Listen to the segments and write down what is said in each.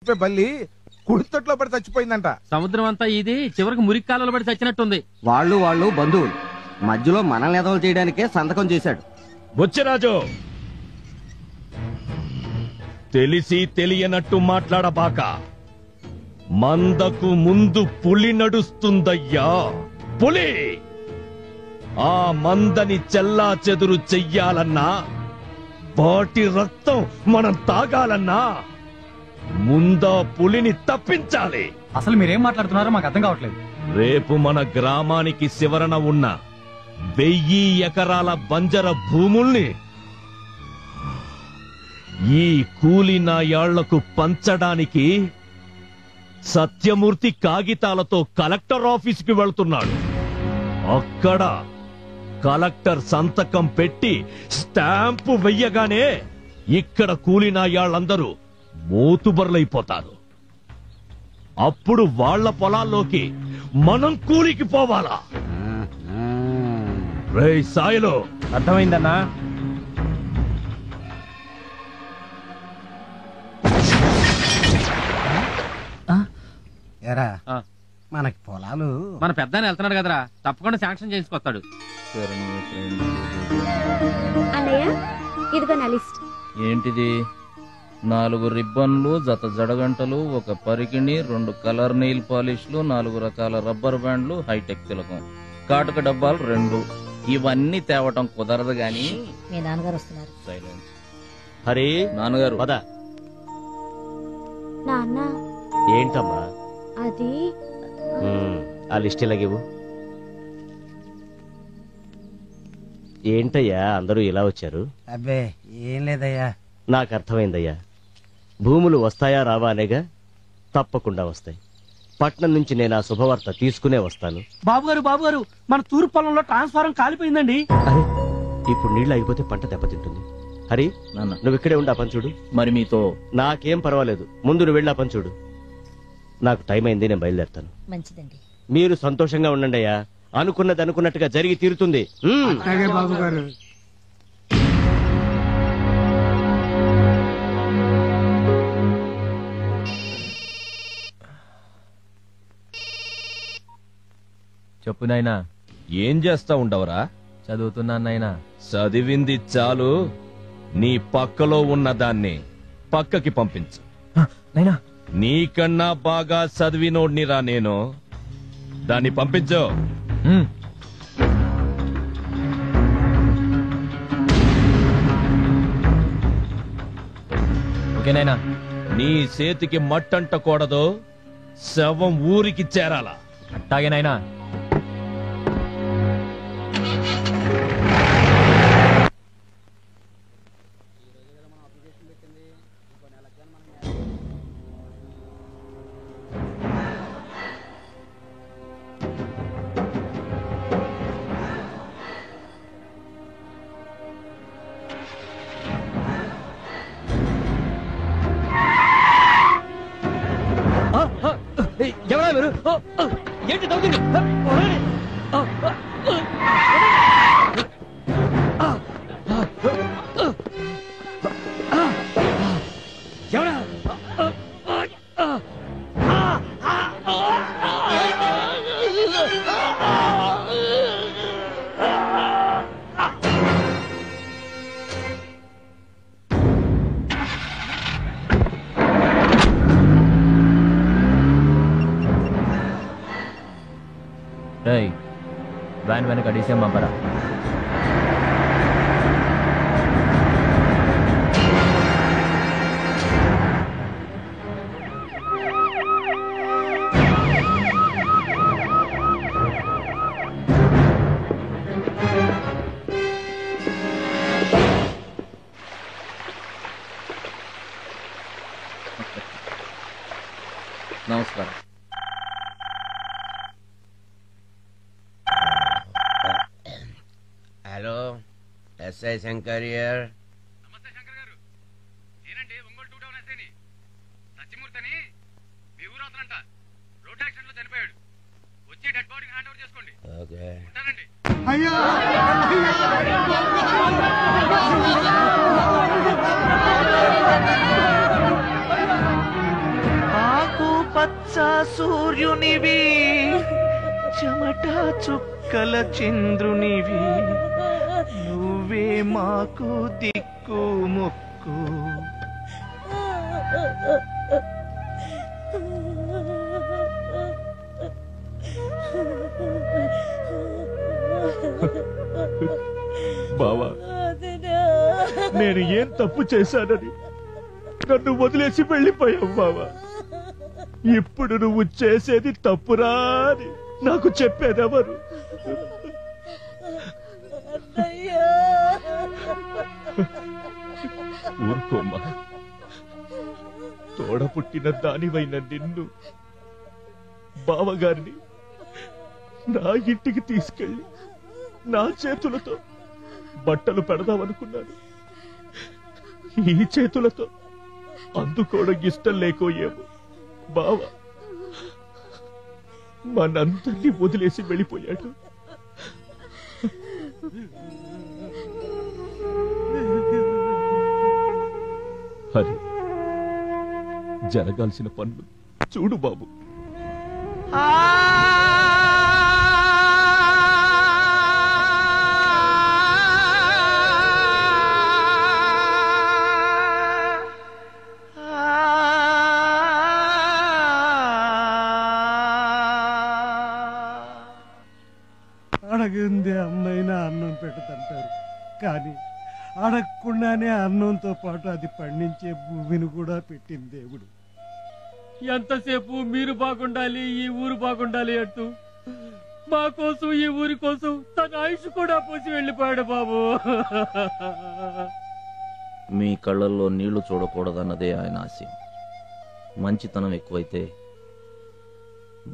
బల్లి కుడితొట్లో పడి చచ్చిపోయిందంట. సముద్రం అంతా ఇది చివరికి మురికి కాలంలో పడి చచ్చినట్టుంది. వాళ్ళు బంధువులు మధ్యలో మనల్ని ఎదవలు చేయడానికే సంతకం చేశాడు. బుచ్చిరాజు, తెలిసి తెలియనట్టు మాట్లాడబాక. మందకు ముందు పులి నడుస్తుందయ్యా, పులి. ఆ మందని చెల్లా చెదురు చెయ్యాలన్నా, వాటి రక్తం మనం తాగాలన్నా ముందా పులిని తప్పించాలి. అసలు మీరేం మాట్లాడుతున్నారో మాకు అర్థం కావట్లేదు. రేపు మన గ్రామానికి శివరణ ఉన్న 1000 ఎకరాల బంజర భూముల్ని ఈ కూలి నాయాళ్లకు పంచడానికి సత్యమూర్తి కాగితాలతో కలెక్టర్ ఆఫీసుకి వెళ్తున్నాడు. అక్కడ కలెక్టర్ సంతకం పెట్టి స్టాంపు వెయ్యగానే ఇక్కడ కూలి నాయాళ్ళందరూ మోతుబర్లైపోతారు. అప్పుడు వాళ్ల పొలాల్లోకి మనం కూలికి పోవాలా? రేయ్ సాయిలో, అర్థమైందన్నా? ఎరా మనకి పొలాలు మన పెద్దాన్ని వెళ్తున్నాడు కదరా, తప్పకుండా శాంక్షన్ చేసుకొస్తాడు. అన్నయ్య, ఇదిగో నా లిస్ట్. ఏంటిది? 4 రిబ్బన్లు, జత జడగంటలు, 1 పరికిణి, 2 కలర్ నెయిల్ పాలిష్లు, 4 రకాల రబ్బర్ బ్యాండ్లు, హైటెక్ తిలకం, కాటుక డబ్బాలు 2. ఇవన్నీ తేవటం కుదరదు గాని. మీ నాన్నగారు వస్తున్నారు. సైలెన్స్. హరి, నాన్నగారు పద. నాన్న, ఏంటమ్మా అది ఆ లిస్ట్ ఇలాగివ్వు. ఏంటయ్యా అందరూ ఇలా వచ్చారు? అబ్బే ఏం లేదయ్యా. నాకు అర్థమైందయ్యా. భూములు వస్తాయా రావా అనేగా? తప్పకుండా వస్తాయి. పట్నం నుంచి నేను ఆ శుభవార్త తీసుకునే వస్తాను. బాబుగారు మన తూర్పు పొలంలో ట్రాన్స్ఫారం కాలిపోయిందండి. అరే, ఇప్పుడు నీళ్లు ఆగిపోతే పంట దెబ్బతింటుంది. హరి, నువ్వు ఇక్కడే ఉండి ఆ పని చూడు. మరి మీతో? నాకేం పర్వాలేదు, ముందు నువ్వు వెళ్ళి ఆ పని చూడు. నాకు టైం అయింది, నేను బయలుదేరుతాను. మంచిదండి. మీరు సంతోషంగా ఉండండి అయ్యా. అనుకున్నది అనుకున్నట్టుగా జరిగి తీరుతుంది. బాబుగారు, చెప్పు నాయనా. ఏం చేస్తా ఉండవరా? చదువుతున్నా నాయనా. చదివింది చాలు, నీ పక్కలో ఉన్న దాన్ని పక్కకి పంపించు. నాయనా, నీకన్నా బాగా చదివినోడ్నిరా నేను. దాన్ని పంపించు. ఓకేనైనా. నీ చేతికి మట్టంటకూడదు, శవం ఊరికి చేరాలా. అట్టాగేనైనా. ఎవరా మీరు? ఏంటి దౌర్జన్యం? ఎవరా? వ్యాన్ వెనక డీసీఎం పంపరా. నమస్కారం. Hello, SI Shankar here. నమస్తే శంకర్ గారు. నేనండి ఒంగోలు 2 టౌన్ ఎస్ఐని. సత్యమూర్తిని మీ ఊరు అవుతానంట. రోడ్ యాక్సిడెంట్ లో చనిపోయాడు. వచ్చి డెడ్ బాడీని హ్యాండ్ ఓవర్ చేసుకోండి. ఓకే. ఉంటానండి. అయ్యా పచ్చ సూర్యునివి చెమట చుక్కల చంద్రునివి నువ్వే మాకు దిక్కు మొక్కు. బావా, నేను ఏం తప్పు చేశానని నన్ను వదిలేసి వెళ్ళిపోయావు బావా. ఇప్పుడు నువ్వు చేసేది తప్పురా అని నాకు చెప్పేదెవరు? ఊరుకోమ్మా, తోడ పుట్టిన దానివైన నిన్ను, బావగారిని నా ఇంటికి తీసుకెళ్ళి నా చేతులతో బట్టలు పెడదామనుకున్నాను. ఈ చేతులతో అందుకోవడం ఇష్టం లేకోయేమో బావ మనందరినీ వదిలేసి వెళ్ళిపోయాడు. హరి, జరగాల్సిన పనులు చూడు బాబు. అడగందే అమ్మైనా అన్నం పెడతంటారు, కానీ అడగకుండానే అన్నంతో పాటు అది పండించే భూమిని కూడా పెట్టింది దేవుడు. ఎంతసేపు మీరు బాగుండాలి, ఈ ఊరు బాగుండాలి అంటూ మా కోసం, ఈ ఊరి కోసం తన ఆయుష్ కూడా పోసి వెళ్ళిపోయాడు బాబు. మీ కళ్ళల్లో నీళ్లు చూడకూడదన్నదే ఆయన ఆశయం. మంచితనం ఎక్కువైతే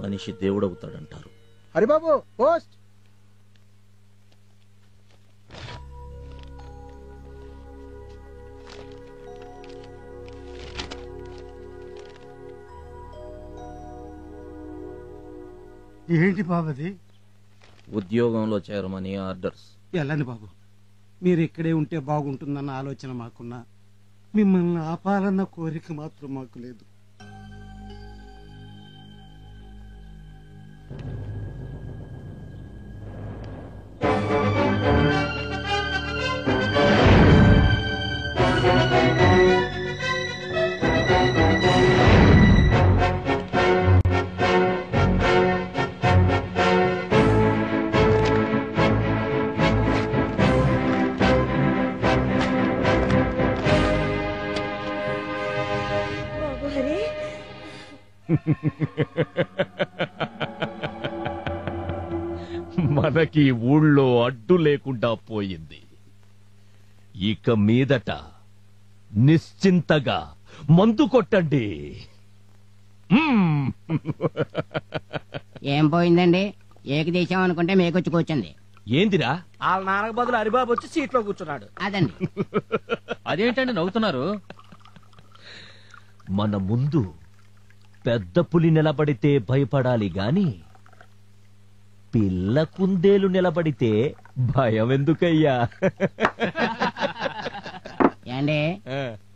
మనిషి దేవుడవుతాడంటారు. హరిబాబు పోస్ట్. ఏంటి బాబది? ఉద్యోగంలో చేరమని ఆర్డర్స్. వెళ్ళండి బాబు, మీరు ఇక్కడే ఉంటే బాగుంటుందన్న ఆలోచన మాకున్నా, మిమ్మల్ని ఆపాలన్న కోరిక మాత్రం మాకు లేదు. మనకి ఊళ్ళో అడ్డు లేకుండా పోయింది. ఇక మీదట నిశ్చింతగా మందు కొట్టండి. ఏం పోయిందండి? ఏకదేశం అనుకుంటే మేకొచ్చి కూర్చుంది. ఏందిరా? వాళ్ళ నాన్నకు బదులు హరిబాబు వచ్చి సీట్లో కూర్చున్నాడు. అదండి. అదేంటండి నవ్వుతున్నారు? మన ముందు పెద్ద పులి నిలబడితే భయపడాలి గాని పిల్ల కుందేలు నిలబడితే భయం ఎందుకయ్యా? ఏండి,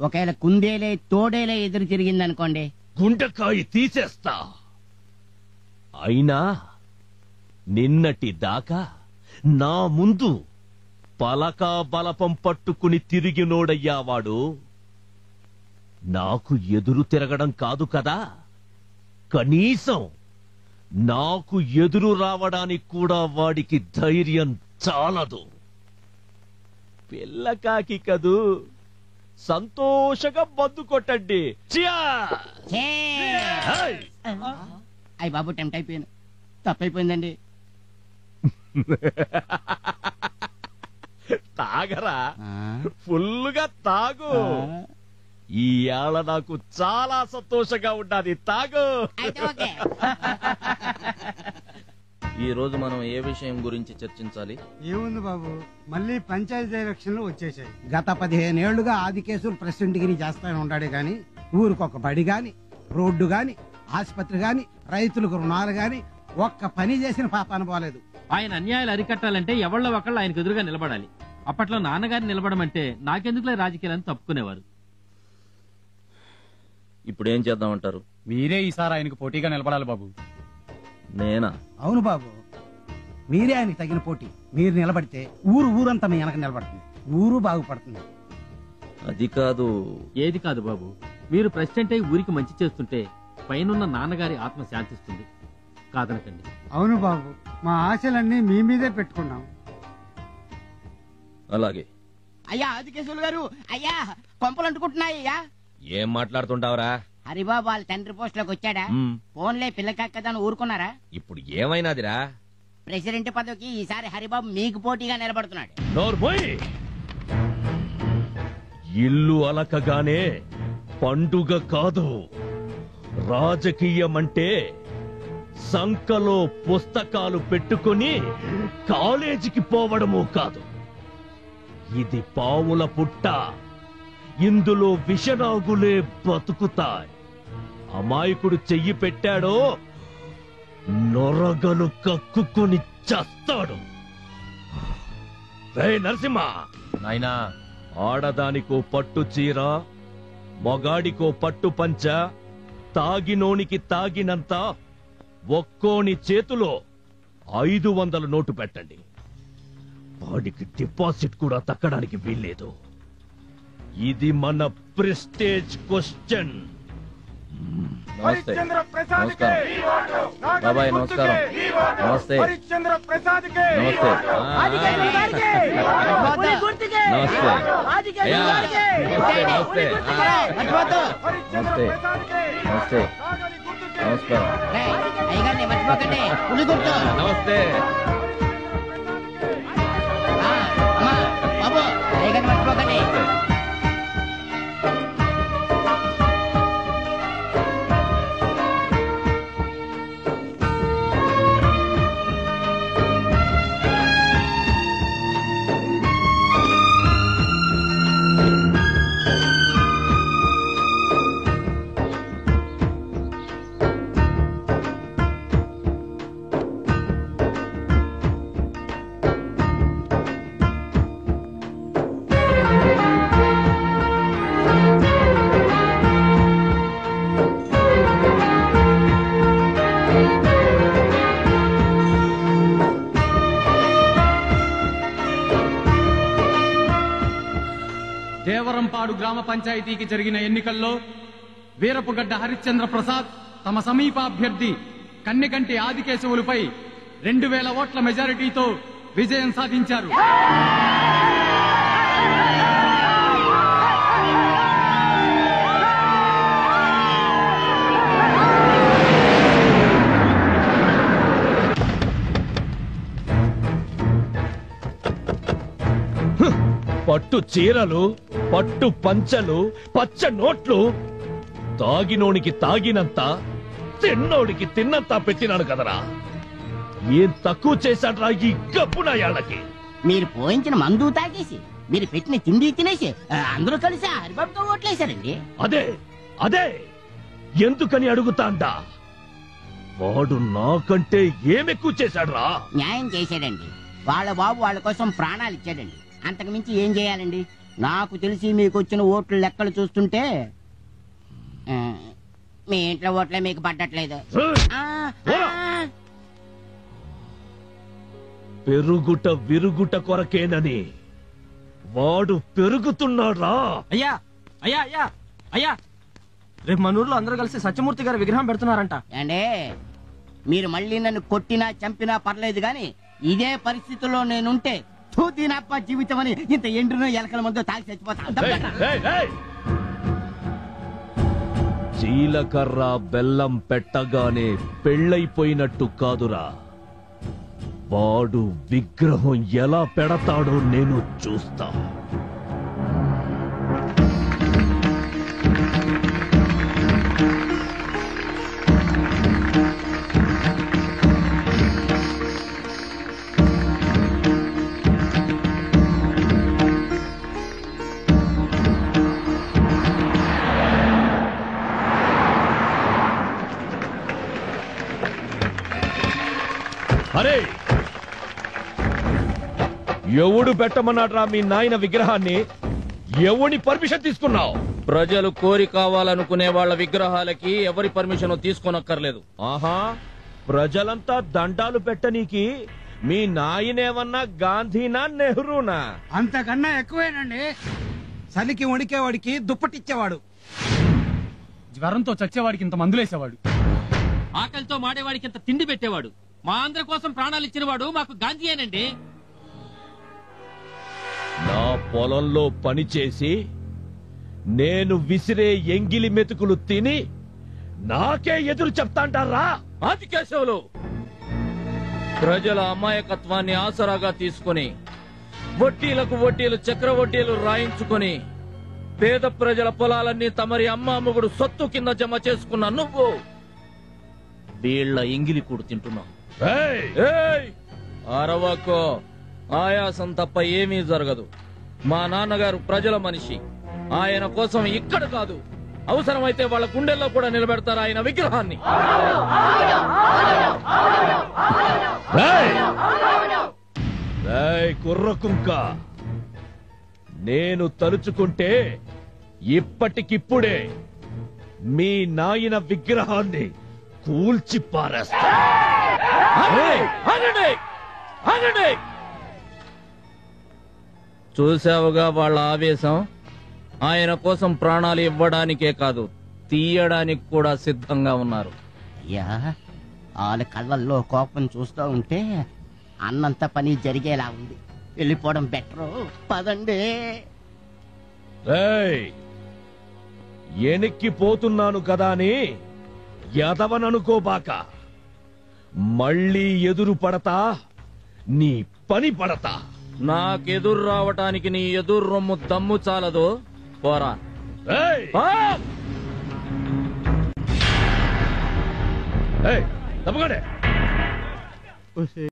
ఒకవేళ కుందేలే తోడేలే ఎదురు తిరిగిందనుకోండి, గుండెకాయ తీసేస్తా. అయినా నిన్నటి దాకా నా ముందు పలకా బలపం పట్టుకుని తిరిగినోడయ్యా వాడు. నాకు ఎదురు తిరగడం కాదు కదా, కనీసం నాకు ఎదురు రావడానికి కూడా వాడికి ధైర్యం చాలదు. పిల్లకాకి కదూ, సంతోషంగా మందు కొట్టండి. అయ్యి బాబు, టెంప్ట్ అయిపోయాను, తప్పైపోయిందండి. తాగరా, ఫుల్లుగా తాగు. ఈ ఏళ నాకు చాలా సంతోషంగా ఉండాలి, తాగు. ఈ రోజు మనం ఏ విషయం గురించి చర్చించాలి? ఏముంది బాబు, మళ్ళీ పంచాయతీ ఎలక్షన్లు వచ్చేసాయి. గత 15 ఏళ్లుగా ఆది కేసులు ప్రెసిడెంట్ గిరి చేస్తానే ఉన్నాడే గాని ఊరికొక బడి గాని, రోడ్డు గాని, ఆసుపత్రి గాని, రైతులకు రుణాలు గాని ఒక్క పని చేసిన పాపాన పోలేదు. ఆయన అన్యాయాలు అరికట్టాలంటే ఎవళ్ళ ఒకళ్ళు ఆయనకు ఎదురుగా నిలబడాలి. అప్పట్లో నాన్నగారిని నిలబడమంటే నాకెందుకులే రాజకీయాలని తప్పుకునేవారు. ఇప్పుడు ఏం చేద్దామంటారు? మీరే ఈసారి ఆయనకు పోటీగా నిలబడాలి బాబు. నేనా? అవును బాబు, మీరే ఆయనకి తగిన పోటీ. మీరు నిలబడితే ఊరంతా మీ వెనక నిలబడుతుంది, ఊరు బాగుపడుతుంది. అది కాదు. ఏది కాదు బాబు, మీరు ప్రెసిడెంట్ అయి ఊరికి మంచి చేస్తుంటే పైనున్న నాన్నగారి ఆత్మ శాంతిస్తుంది. కాదనకండి. అవును బాబు, మా ఆశలన్నీ మీ మీదే పెట్టుకున్నాం. అలాగే. అయ్యా ఆదికేశవులు గారు, అయ్యా కొంపలు అంటుకుంటున్నాయ్యా. ఏం మాట్లాడుతుంటావురా? హరిబాబు వాళ్ళ తండ్రి పోస్ట్ లోకి వచ్చాడా? ఫోన్లే పిల్లకక్కదని ఊరుకున్నారా? ఇప్పుడు ఏమైనాదిరా? ప్రెసిడెంట్ పదవికి ఈసారి హరిబాబు మీకు పోటీగా నిలబడుతున్నాడు. ఇల్లు అలకగానే పండుగ కాదు, రాజకీయం అంటే సంకలో పుస్తకాలు పెట్టుకుని కాలేజీకి పోవడము కాదు. ఇది పావుల పుట్ట, ఇందులో విషనాగులే బతుకుతాయి. అమాయకుడు చెయ్యి పెట్టాడో నొరగలు కక్కుకొని చస్తాడు. రే నరసింహ, నాయనా, ఆడదానికో పట్టు చీర, మొగాడికో పట్టు పంచ, తాగినోనికి తాగినంత ఒక్కోని చేతిలో 500 నోటు పెట్టండి. వాడికి డిపాజిట్ కూడా తక్కడానికి వీల్లేదు. ఇది మన ప్రెస్టేజ్ క్వశ్చన్. నమస్తే. బాబాయ్ నమస్కారం. నమస్తే. నమస్తే. నమస్తే. నమస్తే. నమస్తే. నమస్కారం. అయ్యగారిని మర్చిపోకండి, పులి గుర్తు. నమస్తే. అమ్మా బాబు, అయ్యగారిని మర్చిపోకండి. దేవరంపాడు గ్రామ పంచాయతీకి జరిగిన ఎన్నికల్లో వీరపుగడ్డ హరిశ్చంద్ర ప్రసాద్ తమ సమీప అభ్యర్థి కన్నెకంటి ఆదికేశవులపై 2000 ఓట్ల మెజారిటీతో విజయం సాధించారు. పట్టు చీరలు, పట్టు పంచలు, పచ్చ నోట్లు, తాగినోనికి తాగినంత, తిన్నోడికి తిన్నంత పెట్టినాను కదరా. ఏం తక్కువ చేశాడ్రా ఈ గబ్బునాయాళ్ళకి? మీరు పోయించిన మందు తాగేసి, మీరు పెట్టిన తిండి తినేసి అందరూ కలిసి హరిబాబుతో ఓట్లేశారండి. అదే అదే ఎందుకని అడుగుతాండా? వాడు నాకంటే ఏమెక్కువ చేశాడ్రా? న్యాయం చేశాడండి. వాళ్ళ బాబు వాళ్ళ కోసం ప్రాణాలు ఇచ్చాడండి. అంతకు మించి ఏం చేయాలండి? నాకు తెలిసి మీకు వచ్చిన ఓట్ల లెక్కలు చూస్తుంటే మీ ఇంట్లో ఓట్లే మీకు పడ్డట్లేదు. పెరుగుట విరుగుట కొరకేనని వాడు పెరుగుతున్నాడా? అయ్యా అయ్యా అయ్యా అయ్యా, రేపు మన ఊర్లో అందరూ కలిసి సత్యమూర్తి గారి విగ్రహం పెడుతున్నారంట. అంటే మీరు మళ్ళీ నన్ను కొట్టినా చంపినా పర్లేదు గాని ఇదే పరిస్థితుల్లో నేనుంటే తూతినప్ప జీవితం అని ఇంత ఎండ్రునో ఎలకల ముందు తాగి చచ్చిపోతా. జీలకర్ర బెల్లం పెట్టగానే పెళ్ళైపోయినట్టు కాదురా, వాడు విగ్రహం ఎలా పెడతాడో నేను చూస్తా. అరే, ఎవడు పెట్టమన్నాడ్రా మీ నాయన విగ్రహాన్ని? ఎవని పర్మిషన్ తీసుకున్నావు? ప్రజలు కోరి కావాలనుకునే వాళ్ళ విగ్రహాలకి ఎవరి పర్మిషన్ తీసుకోనక్కర్లేదు. ఆహా, ప్రజలంతా దండాలు పెట్టనీకి మీ నాయనేమన్నా గాంధీనా నెహ్రూనా? అంతకన్నా ఎక్కువేనండి. చలికి వణికేవాడికి దుప్పటిచ్చేవాడు, జ్వరంతో చచ్చేవాడికి ఇంత మందులేసేవాడు, ఆకలితో మాడేవాడికి ఇంత తిండి పెట్టేవాడు, మా ఆంధ్ర కోసం ప్రాణాలు ఇచ్చినవాడు మాకు గాంధీయేనండి. నా పొలంలో పనిచేసి నేను విసిరే ఎంగిలి మెతుకులు తిని నాకే ఎదురు చెప్తాంటారా? ఆదికేశవులు ప్రజల అమాయకత్వాన్ని ఆసరాగా తీసుకుని వడ్డీలకు వడ్డీలు చక్రవడ్డీలు రాయించుకొని పేద ప్రజల పొలాలన్నీ తమరి అమ్మాముగుడు సొత్తు కింద జమ చేసుకున్న నువ్వు వీళ్ల ఎంగిలి కూడు తింటున్నావు. అరవకో, ఆయాసం తప్ప ఏమీ జరగదు. మా నాన్నగారు ప్రజల మనిషి. ఆయన కోసం ఇక్కడ కాదు, అవసరమైతే వాళ్ళ గుండెల్లో కూడా నిలబెడతారు ఆయన విగ్రహాన్ని. కుర్రకుంక, నేను తలుచుకుంటే ఇప్పటికిప్పుడే మీ నాయన విగ్రహాన్ని కూల్చి పారేస్తా. చూసావుగా వాళ్ళ ఆవేశం. ఆయన కోసం ప్రాణాలు ఇవ్వడానికే కాదు, తీయడానికి కూడా సిద్ధంగా ఉన్నారు. అయ్యా, వాళ్ళ కళ్ళల్లో కోపం చూస్తూ ఉంటే అన్నంత పని జరిగేలా ఉంది. వెళ్ళిపోవడం బెటరు. పదండి. ఎనిక్కిపోతున్నాను కదా అని ఎదవననుకోబాక. మళ్ళీ ఎదురు పడతా, నీ పని పడతా. నాకెదురు రావటానికి నీ ఎదురు రొమ్ము దమ్ము చాలదు. పోరా. తప్పగానే